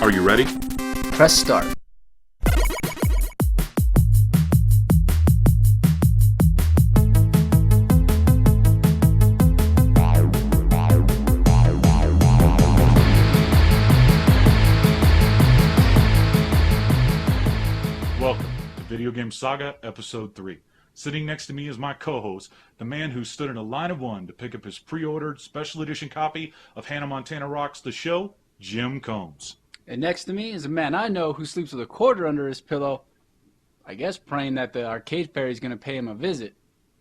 Are you ready? Press start. Welcome to Video Game Saga Episode 3. Sitting next to me is my co-host, the man who stood in a line of one to pick up his pre-ordered special edition copy of Hannah Montana Rocks the Show, Jim Combs. And next to me is a man I know who sleeps with a quarter under his pillow, I guess praying that the arcade fairy's going to pay him a visit.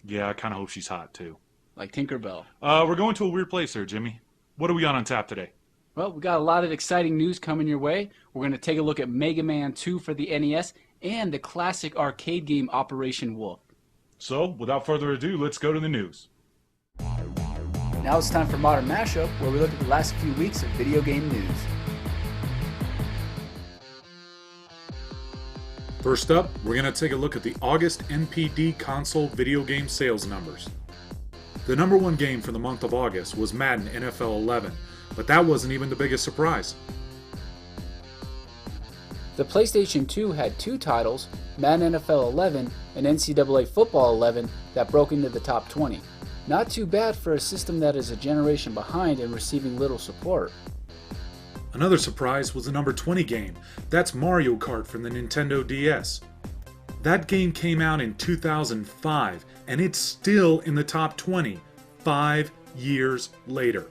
Yeah, I kind of hope she's hot, too. Like Tinkerbell. We're going to a weird place here, Jimmy. What do we got on tap today? Well, we got a lot of exciting news coming your way. We're going to take a look at Mega Man 2 for the NES and the classic arcade game Operation Wolf. So, without further ado, let's go to the news. Now it's time for Modern Mashup, where we look at the last few weeks of video game news. First up, we're going to take a look at the August NPD console video game sales numbers. The number one game for the month of August was Madden NFL 11, but that wasn't even the biggest surprise. The PlayStation 2 had two titles, Madden NFL 11 and NCAA Football 11, that broke into the top 20. Not too bad for a system that is a generation behind and receiving little support. Another surprise was the number 20 game. That's Mario Kart from the Nintendo DS. That game came out in 2005, and it's still in the top 20, 5 years later.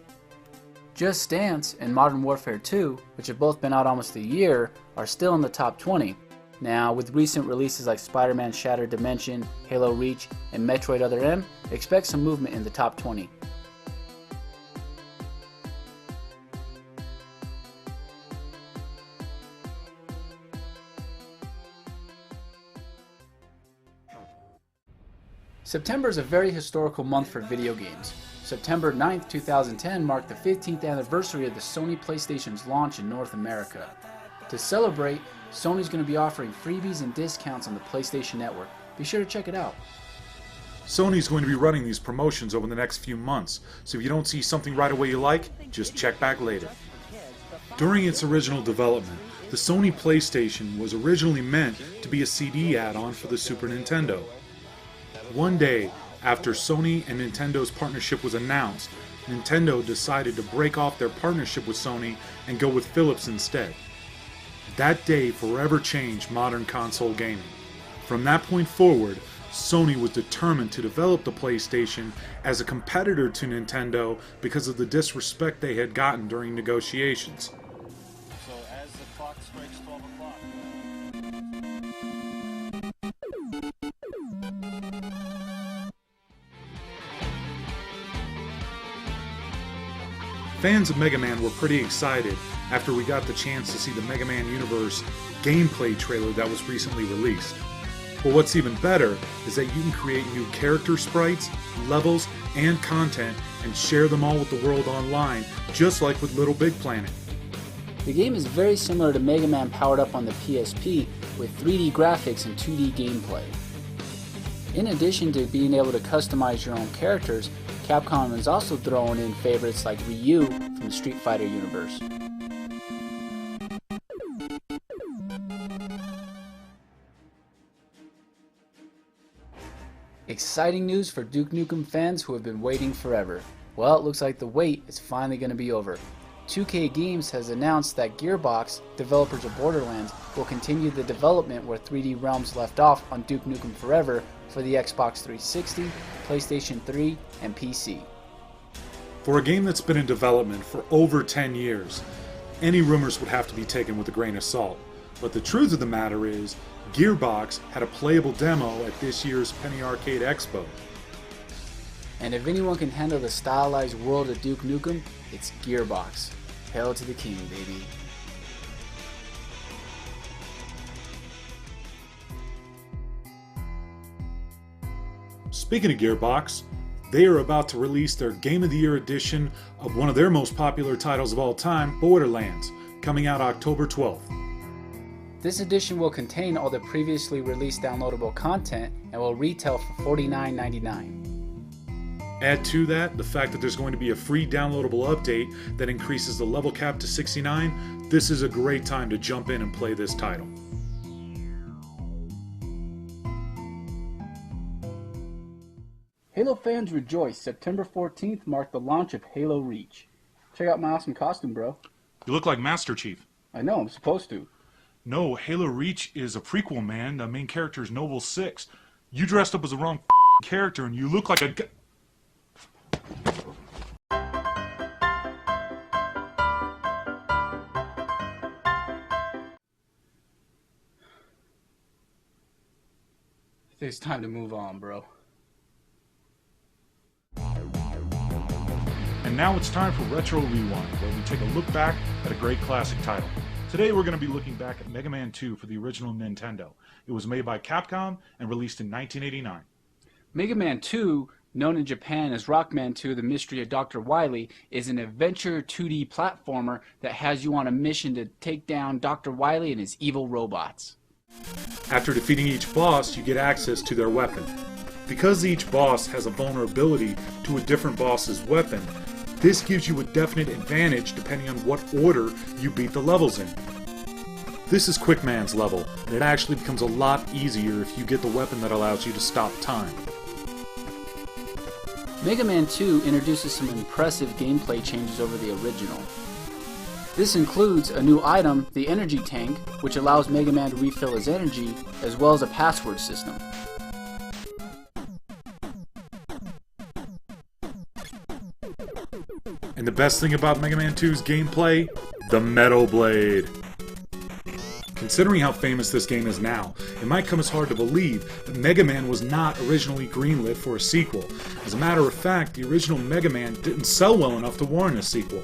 Just Dance and Modern Warfare 2, which have both been out almost a year, are still in the top 20. Now, with recent releases like Spider-Man Shattered Dimension, Halo Reach, and Metroid Other M, expect some movement in the top 20. September is a very historical month for video games. September 9th, 2010 marked the 15th anniversary of the Sony PlayStation's launch in North America. To celebrate, Sony's going to be offering freebies and discounts on the PlayStation Network. Be sure to check it out. Sony's going to be running these promotions over the next few months, so if you don't see something right away you like, just check back later. During its original development, the Sony PlayStation was originally meant to be a CD add-on for the Super Nintendo. One day, after Sony and Nintendo's partnership was announced, Nintendo decided to break off their partnership with Sony and go with Philips instead. That day forever changed modern console gaming. From that point forward, Sony was determined to develop the PlayStation as a competitor to Nintendo because of the disrespect they had gotten during negotiations. So as the clock strikes 12 o'clock. Fans of Mega Man were pretty excited after we got the chance to see the Mega Man Universe gameplay trailer that was recently released. But what's even better is that you can create new character sprites, levels, and content and share them all with the world online, just like with Little Big Planet. The game is very similar to Mega Man powered up on the PSP with 3D graphics and 2D gameplay. In addition to being able to customize your own characters, Capcom is also throwing in favorites like Ryu from the Street Fighter universe. Exciting news for Duke Nukem fans who have been waiting forever. Well, it looks like the wait is finally going to be over. 2K Games has announced that Gearbox, developers of Borderlands, will continue the development where 3D Realms left off on Duke Nukem Forever for the Xbox 360, PlayStation 3, and PC. For a game that's been in development for over 10 years, any rumors would have to be taken with a grain of salt. But the truth of the matter is, Gearbox had a playable demo at this year's Penny Arcade Expo. And if anyone can handle the stylized world of Duke Nukem, it's Gearbox. Hail to the king, baby. Speaking of Gearbox, they are about to release their Game of the Year edition of one of their most popular titles of all time, Borderlands, coming out October 12th. This edition will contain all the previously released downloadable content and will retail for $49.99. Add to that the fact that there's going to be a free downloadable update that increases the level cap to 69, this is a great time to jump in and play this title. Halo fans rejoice. September 14th marked the launch of Halo Reach. Check out my awesome costume, bro. You look like Master Chief. I know, I'm supposed to. No, Halo Reach is a prequel, man. The main character is Noble 6. You dressed up as the wrong character and you look like a... I think it's time to move on, bro. And now it's time for Retro Rewind, where we take a look back at a great classic title. Today we're going to be looking back at Mega Man 2 for the original Nintendo. It was made by Capcom and released in 1989. Mega Man 2, known in Japan as Rockman 2: The Mystery of Dr. Wily, is an adventure 2D platformer that has you on a mission to take down Dr. Wily and his evil robots. After defeating each boss, you get access to their weapon. Because each boss has a vulnerability to a different boss's weapon, this gives you a definite advantage depending on what order you beat the levels in. This is Quickman's level, and it actually becomes a lot easier if you get the weapon that allows you to stop time. Mega Man 2 introduces some impressive gameplay changes over the original. This includes a new item, the Energy Tank, which allows Mega Man to refill his energy, as well as a password system. And the best thing about Mega Man 2's gameplay? The Metal Blade. Considering how famous this game is now, it might come as hard to believe that Mega Man was not originally greenlit for a sequel. As a matter of fact, the original Mega Man didn't sell well enough to warrant a sequel.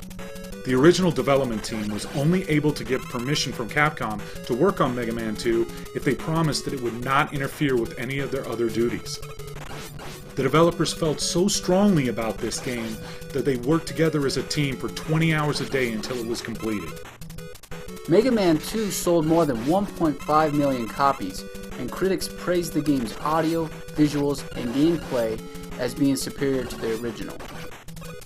The original development team was only able to get permission from Capcom to work on Mega Man 2 if they promised that it would not interfere with any of their other duties. The developers felt so strongly about this game that they worked together as a team for 20 hours a day until it was completed. Mega Man 2 sold more than 1.5 million copies, and critics praised the game's audio, visuals, and gameplay as being superior to the original.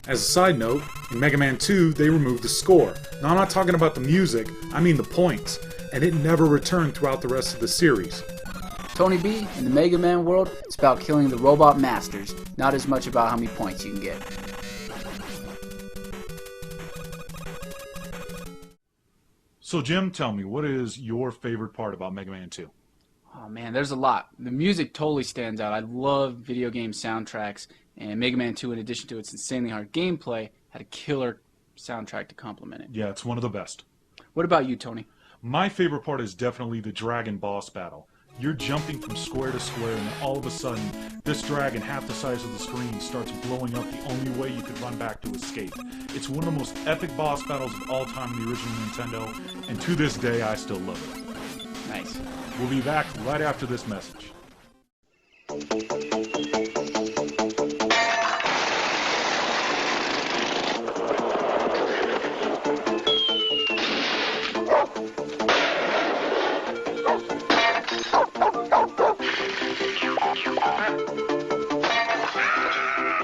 As a side note, in Mega Man 2 they removed the score. Now I'm not talking about the music, I mean the points, and it never returned throughout the rest of the series. Tony B, in the Mega Man world, it's about killing the robot masters, not as much about how many points you can get. So Jim, tell me, what is your favorite part about Mega Man 2? Oh man, there's a lot. The music totally stands out. I love video game soundtracks, and Mega Man 2, in addition to its insanely hard gameplay, had a killer soundtrack to complement it. Yeah, it's one of the best. What about you, Tony? My favorite part is definitely the dragon boss battle. You're jumping from square to square, and then all of a sudden, this dragon, half the size of the screen, starts blowing up the only way you could run back to escape. It's one of the most epic boss battles of all time in the original Nintendo, and to this day, I still love it. Nice. We'll be back right after this message.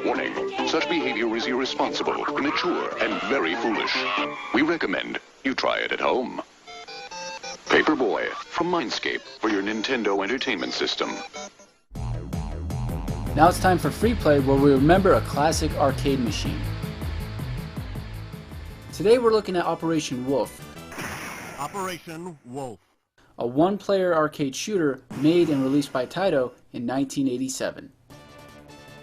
Warning, such behavior is irresponsible, immature, and very foolish. We recommend you try it at home. Paperboy from Mindscape for your Nintendo Entertainment System. Now it's time for Freeplay, where we remember a classic arcade machine. Today we're looking at Operation Wolf. Operation Wolf. A one-player arcade shooter made and released by Taito in 1987.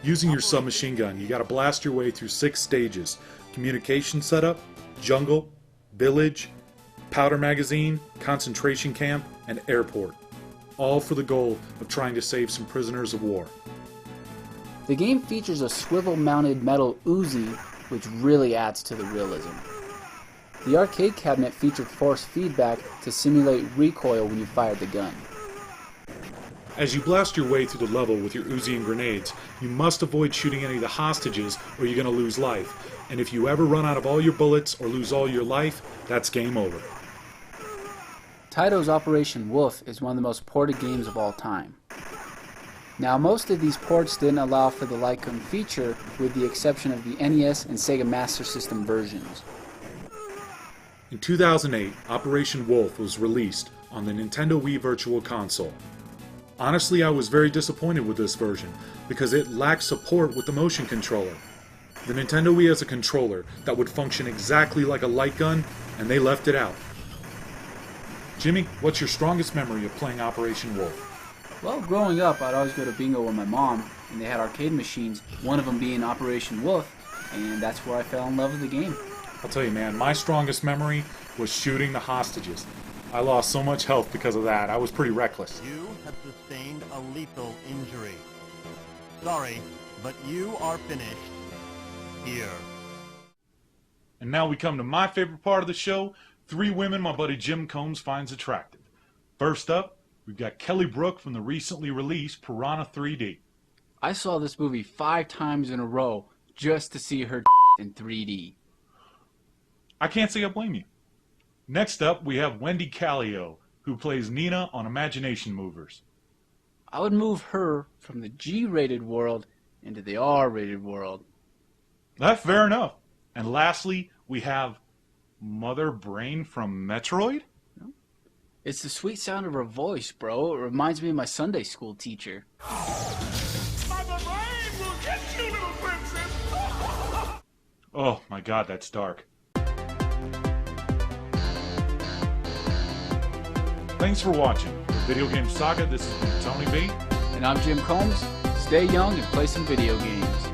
Using your submachine gun, you gotta blast your way through 6 stages: communication setup, jungle, village, powder magazine, concentration camp, and airport. All for the goal of trying to save some prisoners of war. The game features a swivel-mounted metal Uzi, which really adds to the realism. The arcade cabinet featured force feedback to simulate recoil when you fired the gun. As you blast your way through the level with your Uzi and grenades, you must avoid shooting any of the hostages or you're going to lose life. And if you ever run out of all your bullets or lose all your life, that's game over. Taito's Operation Wolf is one of the most ported games of all time. Now, most of these ports didn't allow for the Lycum feature, with the exception of the NES and Sega Master System versions. In 2008, Operation Wolf was released on the Nintendo Wii Virtual Console. Honestly, I was very disappointed with this version because it lacked support with the motion controller. The Nintendo Wii has a controller that would function exactly like a light gun, and they left it out. Jimmy, what's your strongest memory of playing Operation Wolf? Well, growing up, I'd always go to bingo with my mom, and they had arcade machines, one of them being Operation Wolf, and that's where I fell in love with the game. I'll tell you, man, my strongest memory was shooting the hostages. I lost so much health because of that. I was pretty reckless. You have sustained a lethal injury. Sorry, but you are finished here. And now we come to my favorite part of the show, 3 women my buddy Jim Combs finds attractive. First up, we've got Kelly Brook from the recently released Piranha 3D. I saw this movie 5 times in a row just to see her in 3D. I can't say I blame you. Next up, we have Wendy Callio, who plays Nina on Imagination Movers. I would move her from the G-rated world into the R-rated world. That's fair enough. And lastly, we have Mother Brain from Metroid? It's the sweet sound of her voice, bro. It reminds me of my Sunday school teacher. Mother Brain will get you, little princess! Oh my god, that's dark. Thanks for watching. For Video Game Saga, this has been Tony B. And I'm Jim Combs. Stay young and play some video games.